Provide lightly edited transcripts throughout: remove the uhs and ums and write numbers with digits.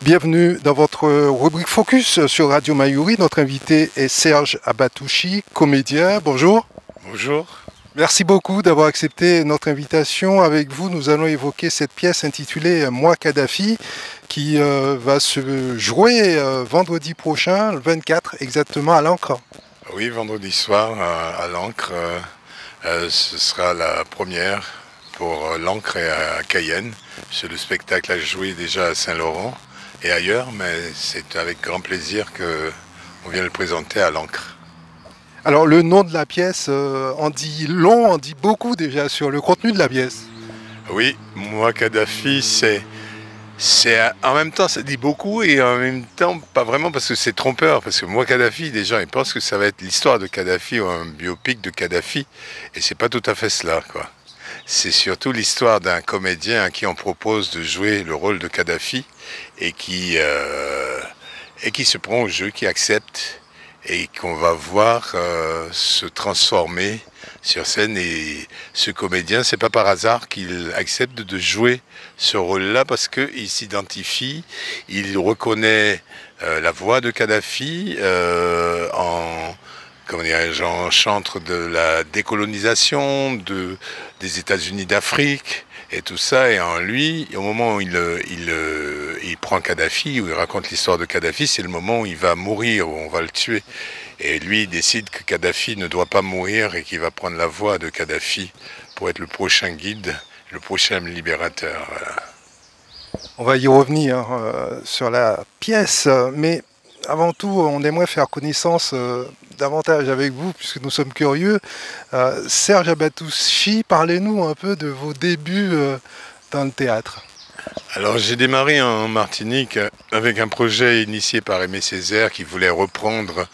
Bienvenue dans votre rubrique Focus sur Radio Mayuri. Notre invité est Serge Abatouchi, comédien. Bonjour. Bonjour. Merci beaucoup d'avoir accepté notre invitation. Avec vous, nous allons évoquer cette pièce intitulée Moi Kadhafi qui va se jouer vendredi prochain, le 24 exactement, à l'Ancre. Oui, vendredi soir à l'Ancre. Ce sera la première pour l'Ancre et à Cayenne. Le spectacle a joué déjà à Saint-Laurent et ailleurs, mais c'est avec grand plaisir qu'on vient le présenter à l'Ancre. Alors le nom de la pièce en dit long, en dit beaucoup déjà sur le contenu de la pièce. Oui, Moi Kadhafi, en même temps ça dit beaucoup et en même temps pas vraiment parce que c'est trompeur. Parce que Moi Kadhafi, des gens ils pensent que ça va être l'histoire de Kadhafi ou un biopic de Kadhafi et c'est pas tout à fait cela, quoi. C'est surtout l'histoire d'un comédien à qui on propose de jouer le rôle de Kadhafi et qui se prend au jeu, qui accepte et qu'on va voir se transformer sur scène. Et ce comédien, c'est pas par hasard qu'il accepte de jouer ce rôle-là parce qu'il s'identifie, il reconnaît la voix de Kadhafi en chantre de la décolonisation des États-Unis d'Afrique et tout ça. Et en lui, au moment où il prend Kadhafi, où il raconte l'histoire de Kadhafi, c'est le moment où il va mourir, où on va le tuer. Et lui, il décide que Kadhafi ne doit pas mourir et qu'il va prendre la voix de Kadhafi pour être le prochain guide, le prochain libérateur. Voilà. On va y revenir sur la pièce, mais avant tout, on aimerait faire connaissance davantage avec vous, puisque nous sommes curieux. Serge Abatouchi, parlez-nous un peu de vos débuts dans le théâtre. Alors j'ai démarré en Martinique avec un projet initié par Aimé Césaire qui voulait reprendre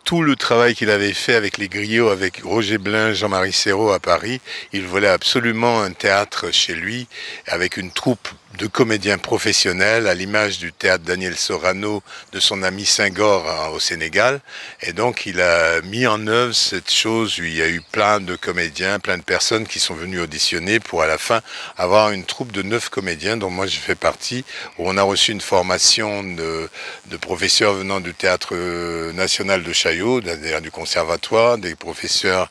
tout le travail qu'il avait fait avec les griots, avec Roger Blin, Jean-Marie Serrault à Paris. Il voulait absolument un théâtre chez lui avec une troupe de comédiens professionnels à l'image du théâtre Daniel Sorano de son ami Senghor au Sénégal. Et donc il a mis en œuvre cette chose où il y a eu plein de comédiens, plein de personnes qui sont venues auditionner pour à la fin avoir une troupe de 9 comédiens dont moi je fais partie, où on a reçu une formation de professeurs venant du théâtre national de Chaillot, d'ailleurs du conservatoire, des professeurs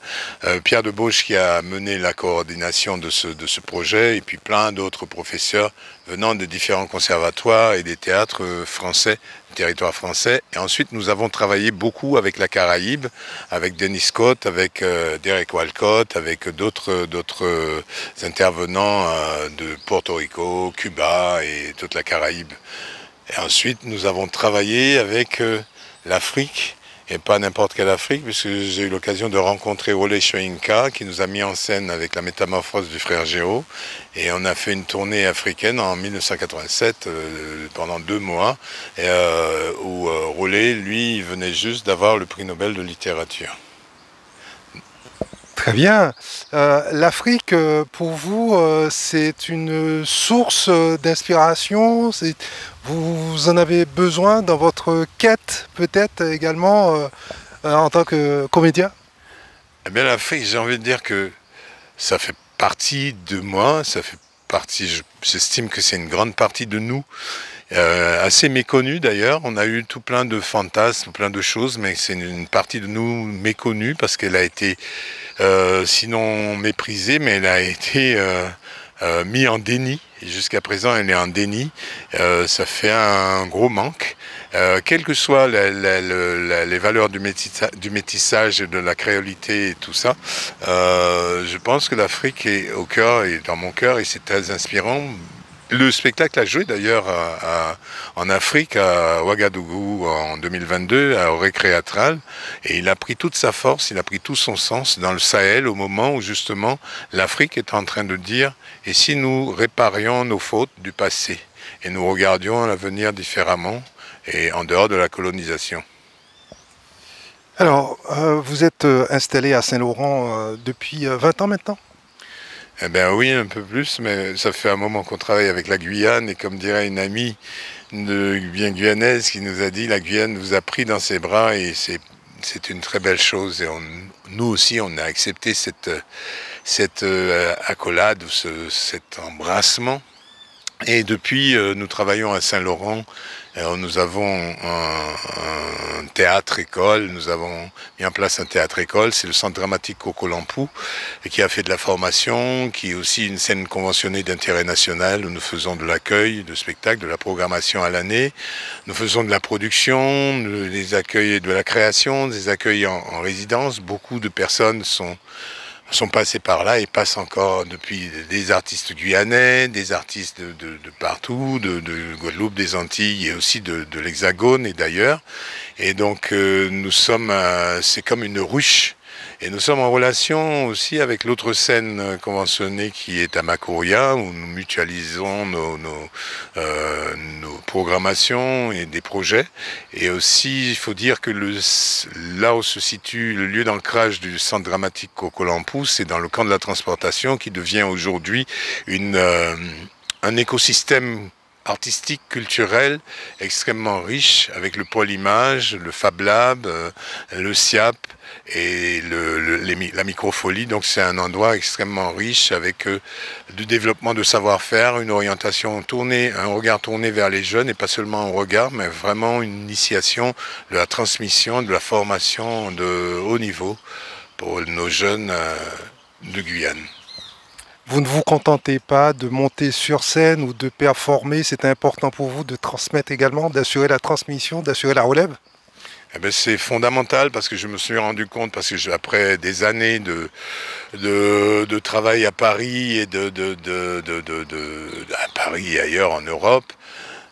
Pierre Debauche qui a mené la coordination de ce projet et puis plein d'autres professeurs venant de différents conservatoires et des théâtres français, du territoire français. Et ensuite, nous avons travaillé beaucoup avec la Caraïbe, avec Denis Scott, avec Derek Walcott, avec d'autres intervenants de Porto Rico, Cuba et toute la Caraïbe. Et ensuite, nous avons travaillé avec l'Afrique, et pas n'importe quelle Afrique, puisque j'ai eu l'occasion de rencontrer Wole Soyinka, qui nous a mis en scène avec la métamorphose du frère Géraud. Et on a fait une tournée africaine en 1987, pendant 2 mois, où Wole, lui, venait juste d'avoir le prix Nobel de littérature. Très bien. L'Afrique, pour vous, c'est une source d'inspiration. Vous en avez besoin dans votre quête, peut-être également, en tant que comédien? Eh bien, l'Afrique, j'ai envie de dire que ça fait partie de moi, j'estime que c'est une grande partie de nous, assez méconnue d'ailleurs. On a eu tout plein de fantasmes, plein de choses, mais c'est une partie de nous méconnue parce qu'elle a été, sinon méprisée, mais elle a été mise en déni. Et jusqu'à présent, elle est en déni. Ça fait un gros manque. Quelles que soient les valeurs du métissage et de la créolité et tout ça, je pense que l'Afrique est au cœur et dans mon cœur et c'est très inspirant. Le spectacle a joué d'ailleurs en Afrique, à Ouagadougou en 2022, au Récréatral, et il a pris toute sa force, il a pris tout son sens dans le Sahel au moment où justement l'Afrique est en train de dire « et si nous réparions nos fautes du passé et nous regardions l'avenir différemment et en dehors de la colonisation ». Alors, vous êtes installé à Saint-Laurent depuis 20 ans maintenant? Eh bien oui, un peu plus, mais ça fait un moment qu'on travaille avec la Guyane, et comme dirait une amie bien guyanaise qui nous a dit, la Guyane vous a pris dans ses bras, et c'est une très belle chose. Et nous aussi, on a accepté cette accolade, cet embrassement. Et depuis, nous travaillons à Saint-Laurent. Nous avons un théâtre-école, nous avons mis en place un théâtre-école, c'est le Centre dramatique Kokolampou, qui a fait de la formation, qui est aussi une scène conventionnée d'intérêt national, où nous faisons de l'accueil, de spectacles, de la programmation à l'année. Nous faisons de la production, des accueils, de la création, des accueils en résidence. Beaucoup de personnes sont passés par là et passent encore depuis, des artistes guyanais, des artistes de partout, de Guadeloupe, des Antilles et aussi de l'Hexagone et d'ailleurs. Et donc nous sommes, c'est comme une ruche. Et nous sommes en relation aussi avec l'autre scène conventionnée qui est à Makouria, où nous mutualisons nos programmations et des projets. Et aussi, il faut dire que là où se situe le lieu d'ancrage du Centre dramatique Kokolampou, c'est dans le camp de la transportation qui devient aujourd'hui un écosystème artistique, culturel, extrêmement riche, avec le pôle image, le Fab Lab, le SIAP et la microfolie. Donc c'est un endroit extrêmement riche avec du développement de savoir-faire, une orientation tournée, un regard tourné vers les jeunes, et pas seulement un regard, mais vraiment une initiation de la transmission, de la formation de haut niveau pour nos jeunes de Guyane. Vous ne vous contentez pas de monter sur scène ou de performer, c'est important pour vous de transmettre également, d'assurer la transmission, d'assurer la relève? Eh bien, c'est fondamental parce que je me suis rendu compte, parce que après des années de travail à Paris et à Paris et ailleurs en Europe,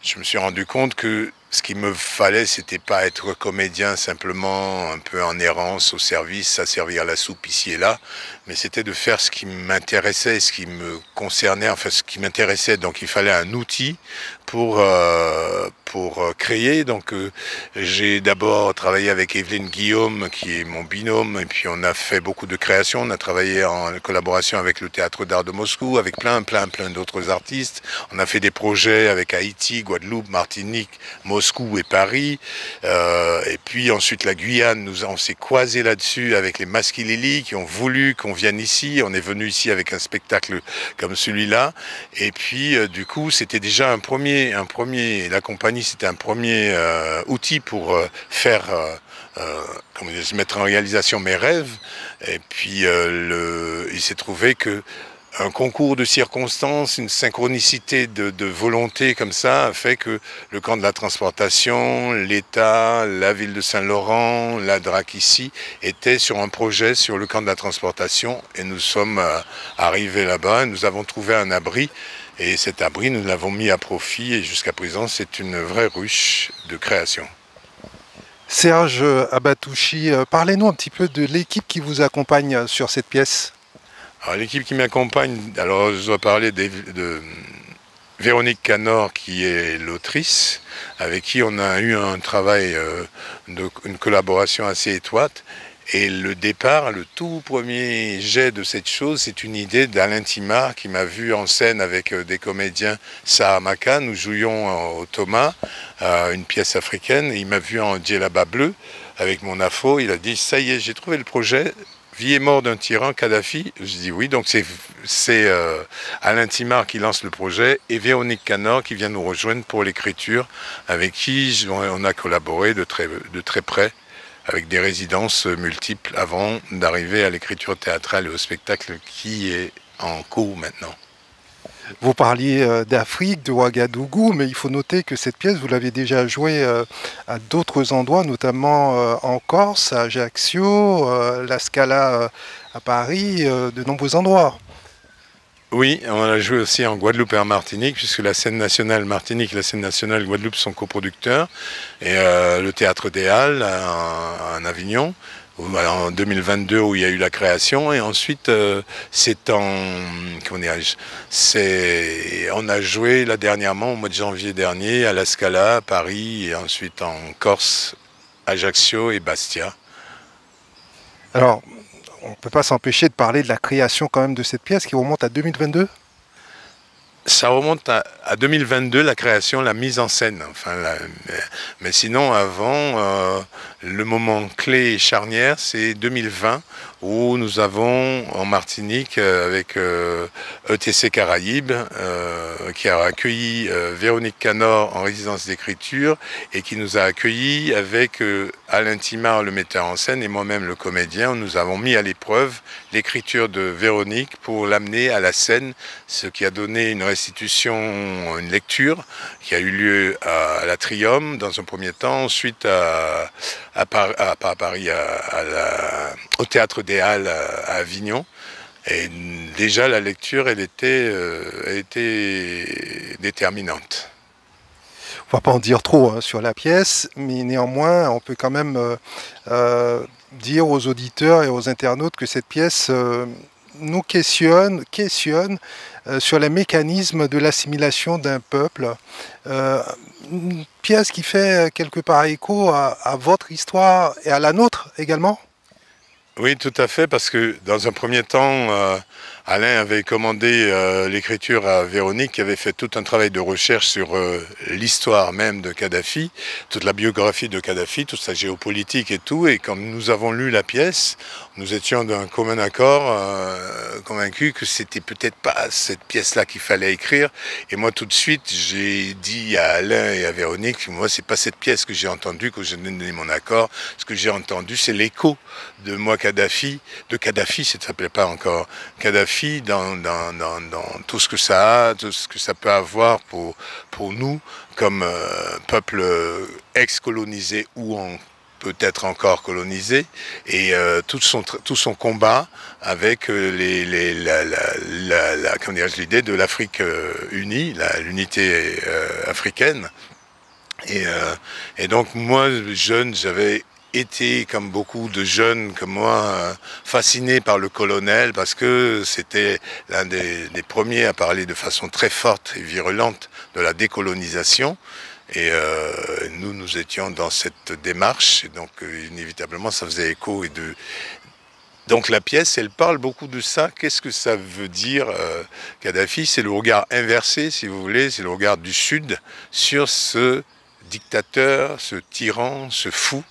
je me suis rendu compte que ce qu'il me fallait, c'était pas être comédien simplement un peu en errance au service, à servir la soupe ici et là, mais c'était de faire ce qui m'intéressait, ce qui me concernait, enfin ce qui m'intéressait. Donc il fallait un outil pour créer. Donc j'ai d'abord travaillé avec Evelyne Guillaume, qui est mon binôme, et puis on a fait beaucoup de créations. On a travaillé en collaboration avec le Théâtre d'Art de Moscou, avec plein d'autres artistes. On a fait des projets avec Haïti, Guadeloupe, Martinique, Moscou et Paris. Et puis ensuite la Guyane, on s'est croisé là-dessus avec les Maskilili qui ont voulu qu'on vienne ici. On est venu ici avec un spectacle comme celui-là. Et puis du coup, c'était déjà la compagnie, c'était un premier outil pour mettre en réalisation mes rêves. Et puis il s'est trouvé que un concours de circonstances, une synchronicité de volonté comme ça a fait que le camp de la transportation, l'État, la ville de Saint-Laurent, la DRAC ici, étaient sur un projet sur le camp de la transportation, et nous sommes arrivés là-bas, nous avons trouvé un abri, et cet abri nous l'avons mis à profit, et jusqu'à présent c'est une vraie ruche de création. Serge Abatouchi, parlez-nous un petit peu de l'équipe qui vous accompagne sur cette pièce. Alors l'équipe qui m'accompagne, alors je dois parler de Véronique Canor, qui est l'autrice, avec qui on a eu un travail, une collaboration assez étroite. Et le départ, le tout premier jet de cette chose, c'est une idée d'Alain Timard qui m'a vu en scène avec des comédiens Sahamaka. Nous jouions au Thomas, une pièce africaine, et il m'a vu en djellaba bleu avec mon afro. Il a dit « ça y est, j'ai trouvé le projet ». Vie et mort d'un tyran, Kadhafi. Je dis oui, donc c'est Alain Timard qui lance le projet et Véronique Canor qui vient nous rejoindre pour l'écriture, avec qui on a collaboré de très près, avec des résidences multiples avant d'arriver à l'écriture théâtrale et au spectacle qui est en cours maintenant. Vous parliez d'Afrique, de Ouagadougou, mais il faut noter que cette pièce, vous l'avez déjà jouée à d'autres endroits, notamment en Corse, à Ajaccio, la Scala à Paris, de nombreux endroits. Oui, on l'a joué aussi en Guadeloupe et en Martinique, puisque la scène nationale Martinique et la scène nationale Guadeloupe sont coproducteurs, et le Théâtre des Halles en Avignon, en 2022 où il y a eu la création, et ensuite on a joué là dernièrement au mois de janvier dernier à la Scala, à Paris, et ensuite en Corse, Ajaccio et Bastia. Alors, on ne peut pas s'empêcher de parler de la création quand même de cette pièce qui remonte à 2022. Ça remonte à 2022, la création, la mise en scène. Enfin, mais sinon, avant, le moment clé et charnière, c'est 2020, où nous avons en Martinique avec ETC Caraïbes qui a accueilli Véronique Canor en résidence d'écriture et qui nous a accueillis avec Alain Timard, le metteur en scène, et moi-même le comédien. Nous avons mis à l'épreuve l'écriture de Véronique pour l'amener à la scène, ce qui a donné une restitution, une lecture qui a eu lieu à l'Atrium dans un premier temps, ensuite à Paris, au Théâtre des Halles à Avignon. Et déjà la lecture, elle était déterminante. On va pas en dire trop hein, sur la pièce, mais néanmoins, on peut quand même dire aux auditeurs et aux internautes que cette pièce nous questionne sur les mécanismes de l'assimilation d'un peuple. Une pièce qui fait quelque part écho à votre histoire et à la nôtre également. Oui, tout à fait, parce que dans un premier temps, Alain avait commandé l'écriture à Véronique, qui avait fait tout un travail de recherche sur l'histoire même de Kadhafi, toute la biographie de Kadhafi, toute sa géopolitique et tout. Et quand nous avons lu la pièce, nous étions d'un commun accord, convaincus que c'était peut-être pas cette pièce-là qu'il fallait écrire. Et moi, tout de suite, j'ai dit à Alain et à Véronique, moi, c'est pas cette pièce que j'ai entendue, que j'ai donné mon accord. Ce que j'ai entendu, c'est l'écho de moi Kadhafi, ça ne s'appelait pas encore Kadhafi, dans tout ce que ça a, tout ce que ça peut avoir pour nous comme peuple ex-colonisé ou peut-être encore colonisé, et tout son combat avec l'idée de l'Afrique unie, l'unité africaine. Et donc moi, jeune, j'avais été, comme beaucoup de jeunes comme moi, fasciné par le colonel parce que c'était l'un des premiers à parler de façon très forte et virulente de la décolonisation. Et nous étions dans cette démarche, et donc inévitablement ça faisait écho. Donc la pièce, elle parle beaucoup de ça. Qu'est-ce que ça veut dire Kadhafi? C'est le regard inversé, si vous voulez, c'est le regard du Sud sur ce dictateur, ce tyran, ce fou,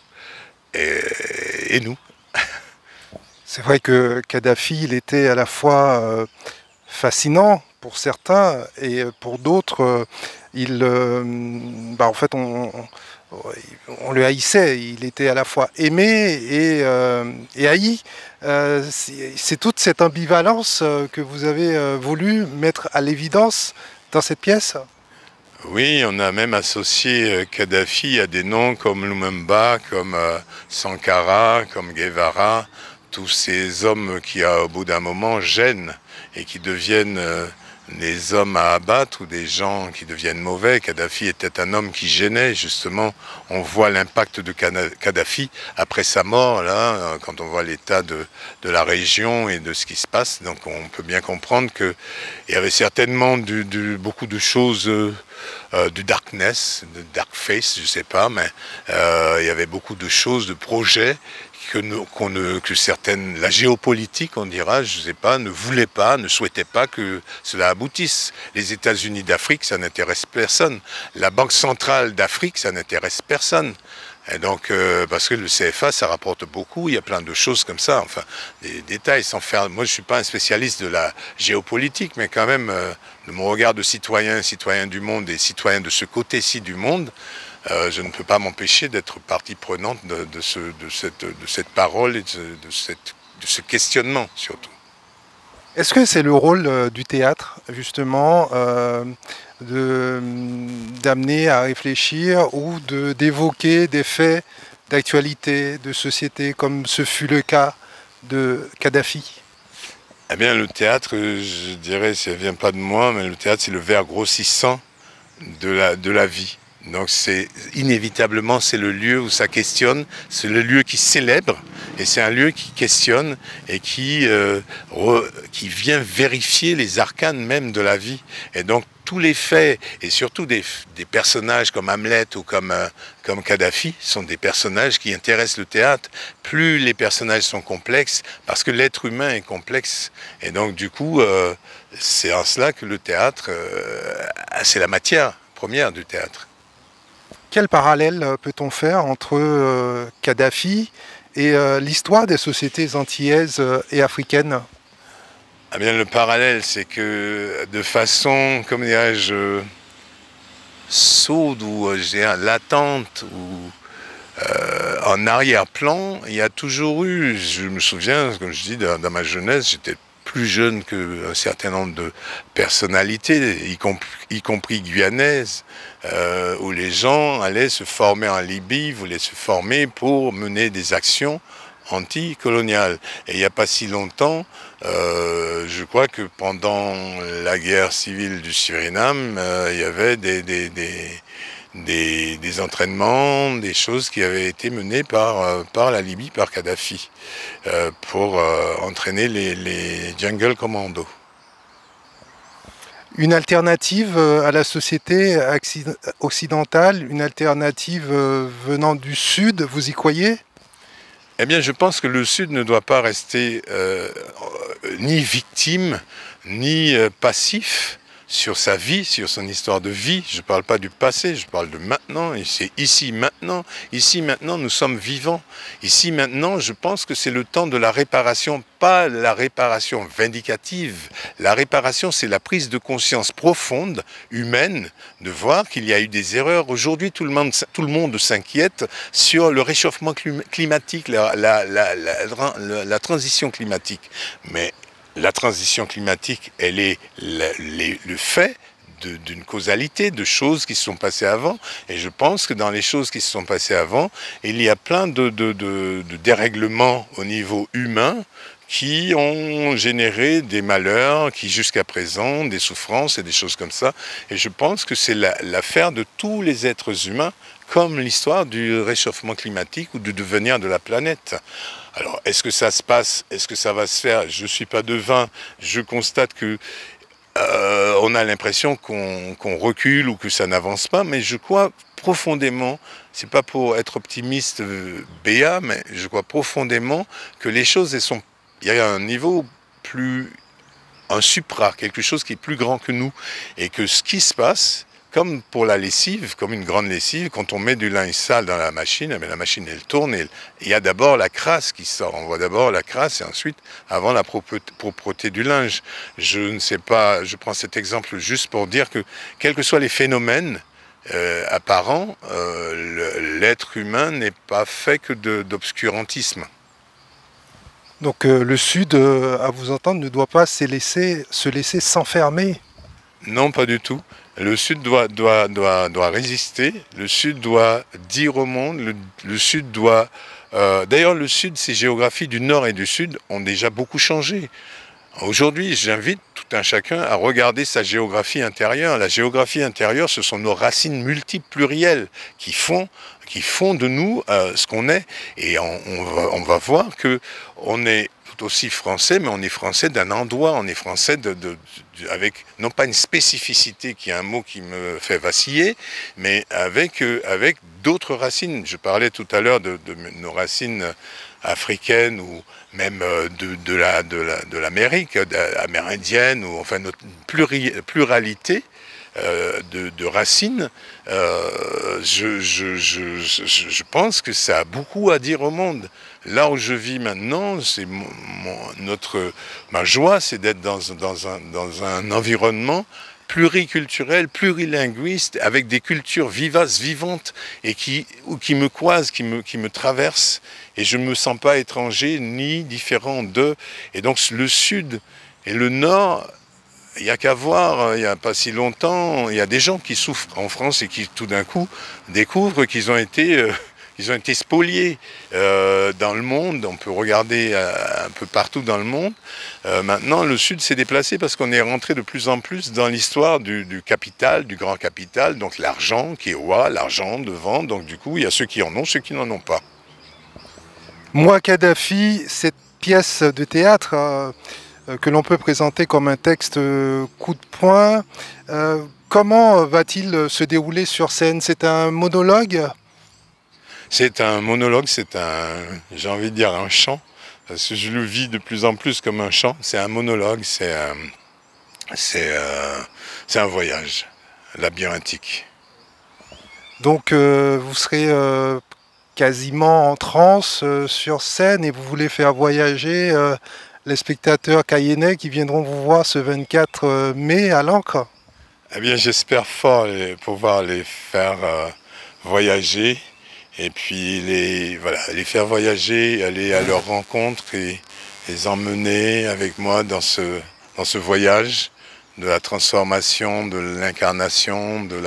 et nous. C'est vrai que Kadhafi, il était à la fois fascinant pour certains et pour d'autres, en fait, on le haïssait. Il était à la fois aimé et haï. C'est toute cette ambivalence que vous avez voulu mettre à l'évidence dans cette pièce. Oui, on a même associé Kadhafi à des noms comme Lumumba, comme Sankara, comme Guevara, tous ces hommes qui, au bout d'un moment, gênent et qui deviennent des hommes à abattre ou des gens qui deviennent mauvais. Kadhafi était un homme qui gênait, justement. On voit l'impact de Kadhafi après sa mort, là, quand on voit l'état de la région et de ce qui se passe. Donc on peut bien comprendre qu'il y avait certainement beaucoup de choses, du darkness, de dark face, je ne sais pas, mais il y avait beaucoup de choses, de projets que certaines, la géopolitique, on dira, je ne sais pas, ne voulait pas, ne souhaitait pas que cela aboutisse. Les États-Unis d'Afrique, ça n'intéresse personne. La Banque centrale d'Afrique, ça n'intéresse personne. Et donc, parce que le CFA, ça rapporte beaucoup, il y a plein de choses comme ça, enfin, des détails sans faire... Moi, je ne suis pas un spécialiste de la géopolitique, mais quand même, de mon regard de citoyen du monde et citoyen de ce côté-ci du monde, je ne peux pas m'empêcher d'être partie prenante de cette parole et de ce questionnement, surtout. Est-ce que c'est le rôle du théâtre, justement, d'amener à réfléchir ou d'évoquer des faits d'actualité, de société, comme ce fut le cas de Kadhafi? Eh bien, le théâtre, je dirais, ça ne vient pas de moi, mais le théâtre, c'est le verre grossissant de la vie. Donc inévitablement, c'est le lieu où ça questionne, c'est le lieu qui célèbre, et c'est un lieu qui questionne et qui vient vérifier les arcanes même de la vie. Et donc tous les faits, et surtout des personnages comme Hamlet ou comme Kadhafi, sont des personnages qui intéressent le théâtre. Plus les personnages sont complexes, parce que l'être humain est complexe. Et donc du coup, c'est en cela que le théâtre, c'est la matière première du théâtre. Quel parallèle peut-on faire entre Kadhafi et l'histoire des sociétés antillaises et africaines? Ah bien, le parallèle, c'est que de façon, comme dirais-je, sourde ou je dirais, latente ou en arrière-plan, il y a toujours eu, je me souviens, comme je dis, dans ma jeunesse, j'étais plus jeune qu'un certain nombre de personnalités, y compris guyanaises, où les gens allaient se former en Libye, voulaient se former pour mener des actions anticoloniales. Et il n'y a pas si longtemps, je crois que pendant la guerre civile du Suriname, il y avait des entraînements, des choses qui avaient été menées par la Libye, par Kadhafi, pour entraîner les jungle commandos. Une alternative à la société occidentale, une alternative venant du Sud, vous y croyez? Eh bien, je pense que le Sud ne doit pas rester ni victime, ni passif sur sa vie, sur son histoire de vie. Je ne parle pas du passé, je parle de maintenant, et c'est ici, maintenant. Ici, maintenant, nous sommes vivants. Ici, maintenant, je pense que c'est le temps de la réparation, pas la réparation vindicative. La réparation, c'est la prise de conscience profonde, humaine, de voir qu'il y a eu des erreurs. Aujourd'hui, tout le monde s'inquiète sur le réchauffement climatique, la transition climatique. Mais la transition climatique, elle est le fait d'une causalité, de choses qui se sont passées avant. Et je pense que dans les choses qui se sont passées avant, il y a plein de dérèglements au niveau humain qui ont généré des malheurs, qui jusqu'à présent, des souffrances et des choses comme ça. Et je pense que c'est l'affaire de tous les êtres humains, comme l'histoire du réchauffement climatique ou du devenir de la planète. Alors, est-ce que ça se passe? Est-ce que ça va se faire? Je ne suis pas devin. Je constate que on a l'impression qu'on recule ou que ça n'avance pas, mais je crois profondément, c'est pas pour être optimiste béat, mais je crois profondément que les choses, il y a un niveau plus, un supra, quelque chose qui est plus grand que nous, et que ce qui se passe, comme pour la lessive, comme une grande lessive, quand on met du linge sale dans la machine, la machine elle tourne et il y a d'abord la crasse qui sort. On voit d'abord la crasse et ensuite, avant la propreté du linge. Je ne sais pas, je prends cet exemple juste pour dire que, quels que soient les phénomènes apparents, l'être humain n'est pas fait que d'obscurantisme. Donc le Sud, à vous entendre, ne doit pas se laisser s'enfermer. Non, pas du tout. Le Sud doit résister, le Sud doit dire au monde, le Sud doit... D'ailleurs, le Sud, ses géographies du Nord et du Sud ont déjà beaucoup changé. Aujourd'hui, j'invite tout un chacun à regarder sa géographie intérieure. La géographie intérieure, ce sont nos racines multiples, plurielles, qui font de nous ce qu'on est. Et on va voir que on est tout aussi français, mais on est français d'un endroit, on est français avec non pas une spécificité qui est un mot qui me fait vaciller, mais avec d'autres racines. Je parlais tout à l'heure de nos racines africaines ou même de l'Amérique amérindienne, ou enfin notre pluralité de racines. Je pense que ça a beaucoup à dire au monde. Là où je vis maintenant, c'est ma joie, c'est d'être dans un environnement pluriculturel, plurilinguiste, avec des cultures vivaces, vivantes, et qui me croisent, qui me traversent, et je ne me sens pas étranger ni différent d'eux. Et donc le Sud et le Nord, il n'y a qu'à voir, il n'y a pas si longtemps, il y a des gens qui souffrent en France et qui tout d'un coup découvrent qu'ils ont été spoliés dans le monde. On peut regarder un peu partout dans le monde. Maintenant, le Sud s'est déplacé parce qu'on est rentré de plus en plus dans l'histoire du capital, du grand capital, donc l'argent qui est roi, l'argent devant. Donc du coup, il y a ceux qui en ont, ceux qui n'en ont pas. Moi, Kadhafi, cette pièce de théâtre que l'on peut présenter comme un texte coup de poing, comment va-t-il se dérouler sur scène? C'est un monologue? C'est un monologue, j'ai envie de dire un chant, parce que je le vis de plus en plus comme un chant. C'est un monologue, c'est un voyage labyrinthique. Donc vous serez quasiment en transe sur scène et vous voulez faire voyager les spectateurs cayennais qui viendront vous voir ce 24 mai à l'Ancre. Eh bien, j'espère fort pouvoir les faire voyager et puis les faire voyager, aller à leur rencontre et les emmener avec moi dans ce voyage de la transformation, de l'incarnation, de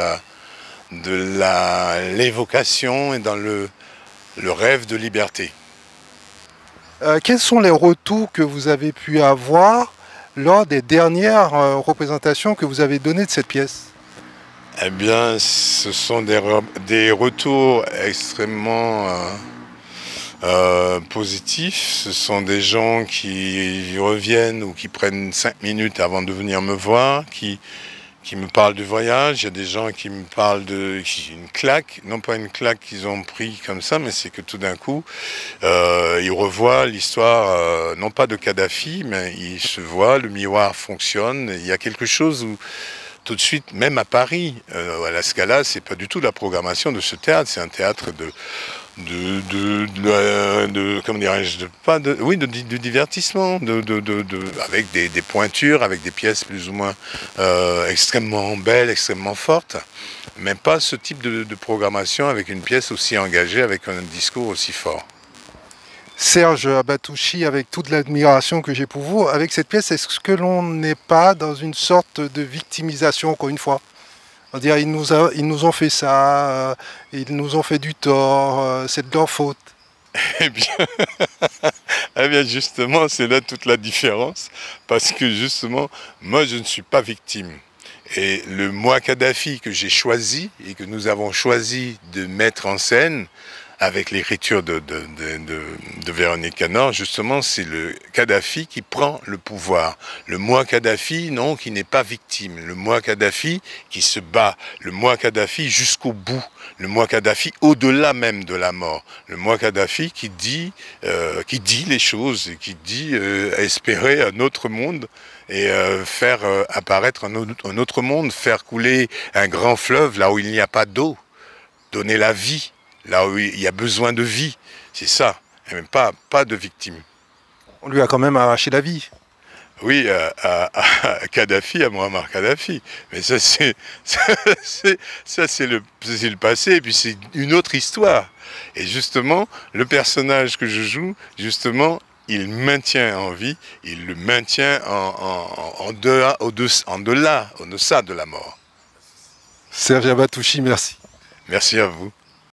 l'évocation et dans le rêve de liberté. Quels sont les retours que vous avez pu avoir lors des dernières représentations que vous avez données de cette pièce? Eh bien, ce sont des retours extrêmement positifs. Ce sont des gens qui reviennent ou qui prennent 5 minutes avant de venir me voir, qui me parlent du voyage. Il y a des gens qui me parlent une claque, non pas une claque qu'ils ont pris comme ça, mais c'est que tout d'un coup, ils revoient l'histoire, non pas de Kadhafi, mais ils se voient, le miroir fonctionne. Il y a quelque chose où tout de suite, même à Paris, à la Scala, c'est pas du tout la programmation de ce théâtre. C'est un théâtre comment dirais-je, de divertissement, avec des pointures, avec des pièces plus ou moins extrêmement belles, extrêmement fortes, mais pas ce type de programmation avec une pièce aussi engagée, avec un discours aussi fort. Serge Abatouchi, avec toute l'admiration que j'ai pour vous, avec cette pièce, est-ce que l'on n'est pas dans une sorte de victimisation, encore une fois? C'est-à-dire, ils nous ont fait ça, ils nous ont fait du tort, c'est de leur faute. Eh bien, eh bien justement, c'est là toute la différence, parce que justement, moi je ne suis pas victime. Et le moi Kadhafi que j'ai choisi et que nous avons choisi de mettre en scène, avec l'écriture de Véronique Canor, justement, c'est le Kadhafi qui prend le pouvoir. Le moi Kadhafi, non, qui n'est pas victime. Le moi Kadhafi qui se bat. Le moi Kadhafi jusqu'au bout. Le moi Kadhafi au-delà même de la mort. Le moi Kadhafi qui dit les choses et qui dit espérer un autre monde et faire apparaître un autre monde, faire couler un grand fleuve là où il n'y a pas d'eau, donner la vie. Là où il y a besoin de vie, c'est ça, et même pas de victime. On lui a quand même arraché la vie. Oui, à Kadhafi, à Muammar Kadhafi. Mais ça, c'est le passé, et puis c'est une autre histoire. Et justement, le personnage que je joue, justement, il maintient en vie, il le maintient en deçà de la mort. Serge Abatouchi, merci. Merci à vous.